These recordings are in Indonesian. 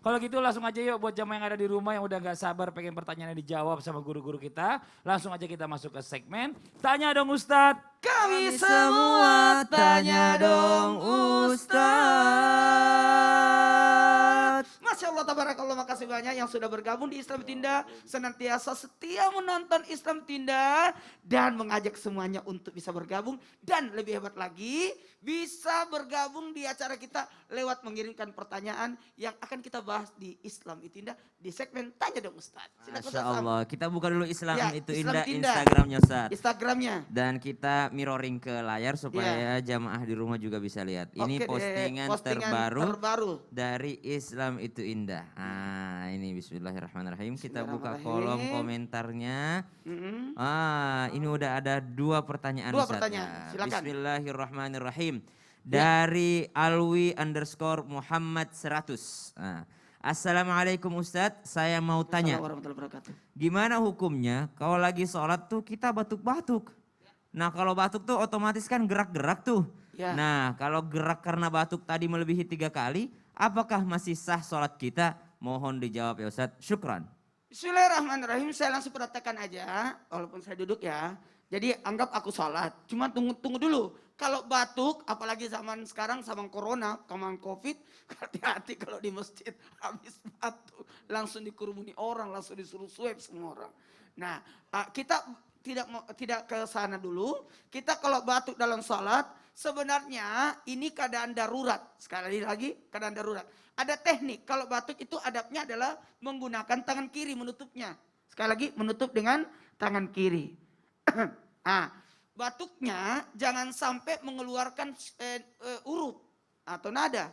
Kalau gitu langsung aja yuk buat jamaah yang ada di rumah yang udah gak sabar pengen pertanyaannya dijawab sama guru-guru kita. Langsung aja kita masuk ke segmen Tanya Dong Ustadz. Kami semua tanya dong Ustadz. Masya Allah, tabarakallah, makasih banyak yang sudah bergabung di Islam Tinda. Senantiasa setia menonton Islam Tinda. Dan mengajak semuanya untuk bisa bergabung. Dan lebih hebat lagi, bisa bergabung di acara kita lewat mengirimkan pertanyaan yang akan kita bahas di Islam Tinda di segmen Tanya Dong Ustadz. Masya Allah, kita buka dulu Islam Ya, itu Islam Indah Tinda. Instagramnya Ustadz. Instagramnya. Dan kita mirroring ke layar supaya jamaah di rumah juga bisa lihat. Ini Oke deh, postingan terbaru dari Islam itu Indah. Ah, ini Bismillahirrahmanirrahim. Kita buka Bismillahirrahmanirrahim. kolom komentarnya. Mm-mm. Ah, ini udah ada 2 pertanyaan. Dua Ustadz. pertanyaan, silakan. Bismillahirrahmanirrahim. Dari Alwi_Muhammad 100. Nah, Assalamualaikum Ustadz, saya mau tanya. Assalamualaikum warahmatullahi wabarakatuh. Gimana hukumnya kalau lagi sholat tuh kita batuk-batuk? Nah kalau batuk tuh otomatis kan gerak-gerak tuh. Ya. Nah kalau gerak karena batuk tadi melebihi 3 kali, apakah masih sah sholat kita? Mohon dijawab ya Ustadz, syukran. Bismillahirrahmanirrahim, saya langsung praktekkan aja, walaupun saya duduk ya. Jadi anggap aku sholat, cuma tunggu dulu. Kalau batuk, apalagi zaman sekarang zaman corona, zaman covid, hati-hati kalau di masjid habis batuk. Langsung dikerumuni orang, langsung disuruh swab semua orang. Nah kita tidak ke sana dulu. Kita kalau batuk dalam sholat, sebenarnya ini keadaan darurat. Sekali lagi keadaan darurat. Ada teknik, kalau batuk itu adabnya adalah menggunakan tangan kiri menutupnya. Sekali lagi menutup dengan tangan kiri. Nah, batuknya jangan sampai mengeluarkan urut atau nada.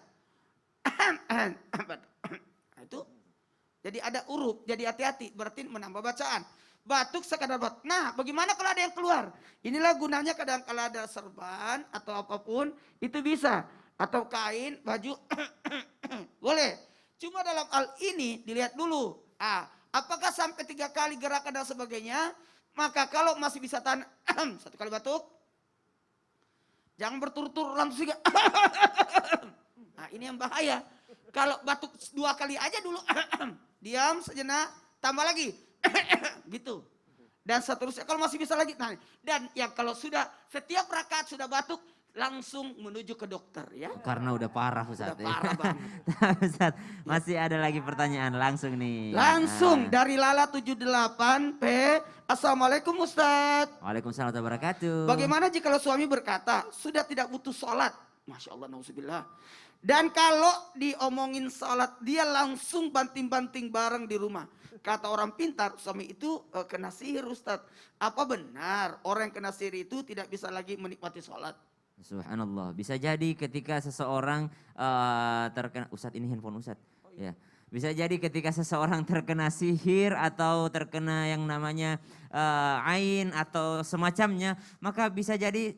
Nah, itu jadi ada urut, jadi hati-hati, berarti menambah bacaan. Batuk sekadar batuk. Nah, bagaimana kalau ada yang keluar? Inilah gunanya kadang kala ada serban atau apapun itu bisa, atau kain, baju boleh. Cuma dalam hal ini dilihat dulu. Apakah sampai 3 kali gerakan dan sebagainya? Maka kalau masih bisa tahan 1 kali batuk, jangan berturut-turut langsung 3. Nah ini yang bahaya. Kalau batuk 2 kali aja dulu, diam sejenak, tambah lagi, gitu. Dan seterusnya kalau masih bisa lagi. Nah, dan yang kalau sudah setiap rakaat sudah batuk, langsung menuju ke dokter ya. Karena udah parah Ustadz. Udah parah banget. Ustadz, masih ada lagi pertanyaan langsung nih. Langsung dari Lala 78P. Assalamualaikum Ustadz. Waalaikumsalam warahmatullahi wabarakatuh. Bagaimana jika suami berkata sudah tidak butuh sholat? Masya Allah, na'udzubillah. Dan kalau diomongin sholat, dia langsung banting-banting barang di rumah. Kata orang pintar, suami itu kena sihir Ustadz. Apa benar orang yang kena sihir itu tidak bisa lagi menikmati sholat? Subhanallah, bisa jadi ketika seseorang terkena, Ustadz ini handphone Ustadz. Ya. Bisa jadi ketika seseorang terkena sihir atau terkena yang namanya ain atau semacamnya, maka bisa jadi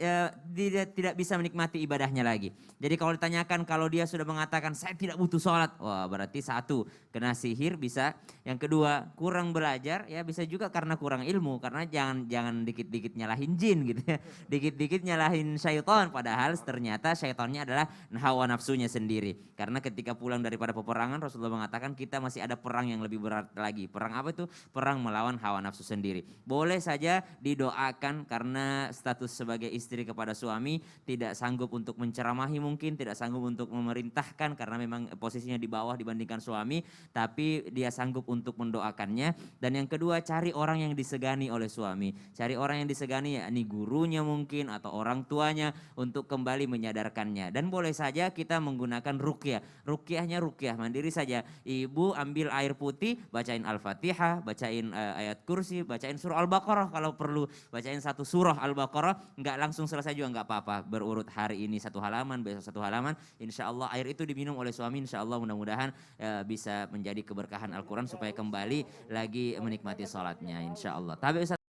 dia tidak bisa menikmati ibadahnya lagi. Jadi kalau ditanyakan kalau dia sudah mengatakan saya tidak butuh sholat, wah berarti 1 kena sihir bisa, yang kedua kurang belajar, ya bisa juga karena kurang ilmu, karena jangan dikit-dikit nyalahin jin gitu ya, dikit-dikit nyalahin syaitan, padahal ternyata syaitannya adalah hawa nafsunya sendiri. Karena ketika pulang daripada peperangan Rasulullah mengatakan kita masih ada perang yang lebih berat lagi. Perang apa itu? Perang melawan hawa nafsu sendiri. Boleh saja didoakan karena status sebagai istri kepada suami tidak sanggup untuk menceramahi mungkin, tidak sanggup untuk memerintahkan karena memang posisinya di bawah dibandingkan suami, tapi dia sanggup untuk mendoakannya. Dan yang kedua, cari orang yang disegani oleh suami. Cari orang yang disegani, yakni gurunya mungkin atau orang tuanya untuk kembali menyadarkannya. Dan boleh saja kita menggunakan ruqyah. Ruqyahnya ruqyah mandiri saja. Ibu ambil air putih, bacain Al-Fatihah, bacain ayat kursi, bacain surah Al-Baqarah kalau perlu. Bacain 1 surah Al-Baqarah, enggak langsung selesai juga enggak apa-apa. Berurut hari ini 1 halaman, besok 1 halaman. Insya Allah air itu diminum oleh suami, insya Allah mudah-mudahan bisa menjadi keberkahan Al-Quran supaya kembali lagi menikmati sholatnya insya Allah. Tapi